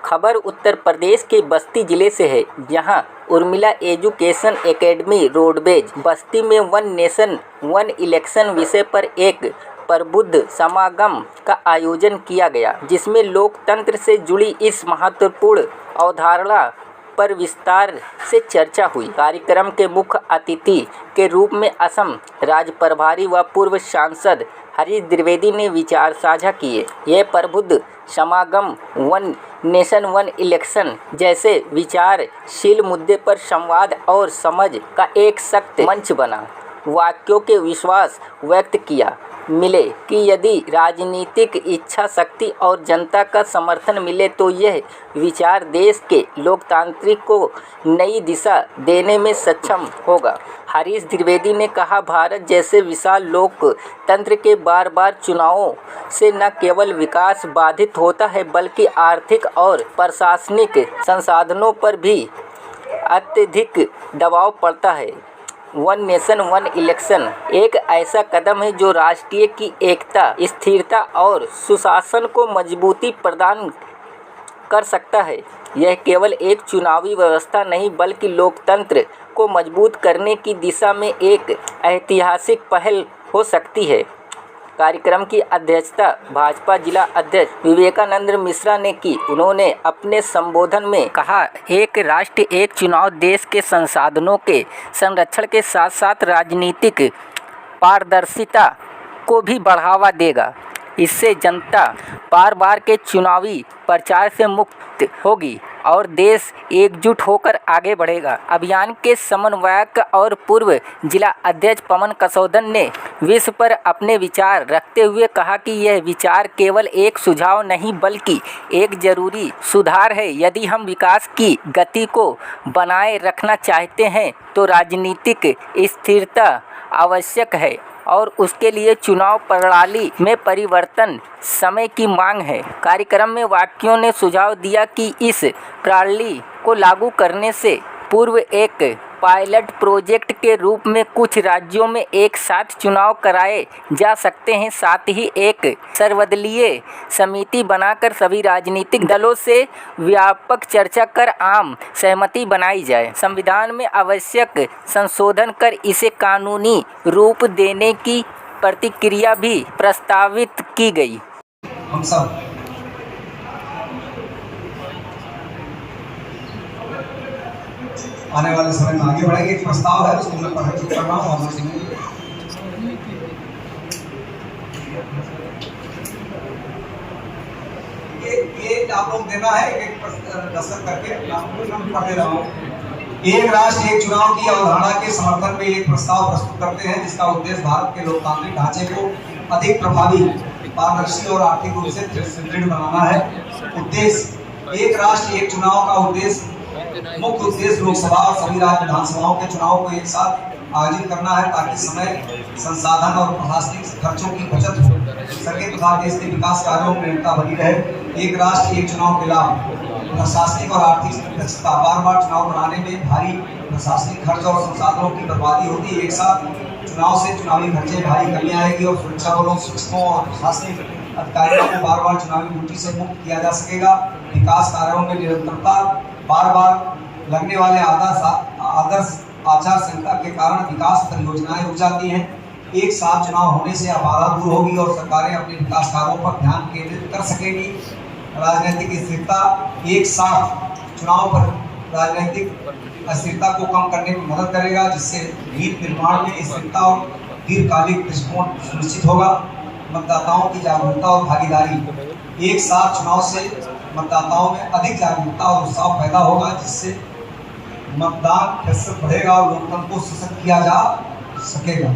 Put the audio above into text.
खबर उत्तर प्रदेश के बस्ती जिले से है, जहां उर्मिला एजुकेशन एकेडमी रोडवेज बस्ती में वन नेशन वन इलेक्शन विषय पर एक प्रबुद्ध समागम का आयोजन किया गया, जिसमें लोकतंत्र से जुड़ी इस महत्वपूर्ण अवधारणा पर विस्तार से चर्चा हुई। कार्यक्रम के मुख्य अतिथि के रूप में असम राज्य प्रभारी व पूर्व सांसद हरीश द्विवेदी ने विचार साझा किए। यह प्रबुद्ध समागम वन नेशन वन इलेक्शन जैसे विचारशील मुद्दे पर संवाद और समझ का एक सख्त मंच बना। वाक्यों के विश्वास व्यक्त किया मिले कि यदि राजनीतिक इच्छा शक्ति और जनता का समर्थन मिले तो यह विचार देश के लोकतांत्रिक को नई दिशा देने में सक्षम होगा। हरीश द्विवेदी ने कहा, भारत जैसे विशाल लोकतंत्र के बार बार चुनावों से न केवल विकास बाधित होता है बल्कि आर्थिक और प्रशासनिक संसाधनों पर भी अत्यधिक दबाव पड़ता है। वन नेशन वन इलेक्शन एक ऐसा कदम है जो राष्ट्रीय की एकता, स्थिरता और सुशासन को मजबूती प्रदान कर सकता है। यह केवल एक चुनावी व्यवस्था नहीं बल्कि लोकतंत्र को मजबूत करने की दिशा में एक ऐतिहासिक पहल हो सकती है। कार्यक्रम की अध्यक्षता भाजपा जिला अध्यक्ष विवेकानंद मिश्रा ने की। उन्होंने अपने संबोधन में कहा, एक राष्ट्र एक चुनाव देश के संसाधनों के संरक्षण के साथ साथ राजनीतिक पारदर्शिता को भी बढ़ावा देगा। इससे जनता बार बार के चुनावी प्रचार से मुक्त होगी और देश एकजुट होकर आगे बढ़ेगा। अभियान के समन्वयक और पूर्व जिला अध्यक्ष पवन कसौदन ने विषय पर अपने विचार रखते हुए कहा कि यह विचार केवल एक सुझाव नहीं बल्कि एक जरूरी सुधार है। यदि हम विकास की गति को बनाए रखना चाहते हैं तो राजनीतिक स्थिरता आवश्यक है और उसके लिए चुनाव प्रणाली में परिवर्तन समय की मांग है। कार्यक्रम में वक्ताओं ने सुझाव दिया कि इस प्रणाली को लागू करने से पूर्व एक पायलट प्रोजेक्ट के रूप में कुछ राज्यों में एक साथ चुनाव कराए जा सकते हैं। साथ ही एक सर्वदलीय समिति बनाकर सभी राजनीतिक दलों से व्यापक चर्चा कर आम सहमति बनाई जाए। संविधान में आवश्यक संशोधन कर इसे कानूनी रूप देने की प्रतिक्रिया भी प्रस्तावित की गई। हम सब आने वाले समय में आगे बढ़ेंगे। एक प्रस्ताव है, उसको मैं प्रस्तुत कर रहा हूँ और ये आप लोग देना है एक दस्तखत करके मैं पढ़ दे रहा हूँ। एक राष्ट्र एक चुनाव की अवधारणा के समर्थन में एक प्रस्ताव प्रस्तुत करते हैं, जिसका उद्देश्य भारत के लोकतांत्रिक ढांचे को अधिक प्रभावी, पारदर्शी और आर्थिक रूप से सुदृढ़ बनाना है। उद्देश्य एक राष्ट्र एक चुनाव का उद्देश्य मुख्य उद्देश्य लोकसभा और सभी राज्य विधानसभाओं के चुनाव को एक साथ आयोजित करना है ताकि समय, संसाधन और प्रशासनिक खर्चों की बचत हो सके तथा देश के विकास कार्यों में निरंतरता बनी रहे। एक राष्ट्र एक चुनाव के लाभ प्रशासनिक और आर्थिक दक्षता, बार बार चुनाव कराने में भारी प्रशासनिक खर्च और संसाधनों की बर्बादी होती है। एक साथ चुनाव से चुनावी खर्चे भारी कमी आएगी और सुरक्षा बलों, शिक्षकों और प्रशासनिक अधिकारियों को बार बार चुनावी ड्यूटी से मुक्त किया जा सकेगा। विकास कार्यों में निरंतरता, बार बार लगने वाले आदर्श आचार संहिता के कारण विकास परियोजनाएं रुक जाती हैं। एक साथ चुनाव होने से बाधा दूर होगी और सरकारें अपने विकास कार्यों पर ध्यान केंद्रित कर सकेगी। राजनीतिक स्थिरता, एक साथ चुनाव पर राजनीतिक अस्थिरता को कम करने में मदद करेगा, जिससे नीति निर्माण में स्थिरता और दीर्घकालिक दृष्टिकोण सुनिश्चित होगा। मतदाताओं की जागरूकता और भागीदारी, एक साथ चुनाव से मतदाताओं में अधिक जागरूकता और उत्साह पैदा होगा, जिससे मतदान प्रतिशत बढ़ेगा और लोकतंत्र को सशक्त किया जा सकेगा।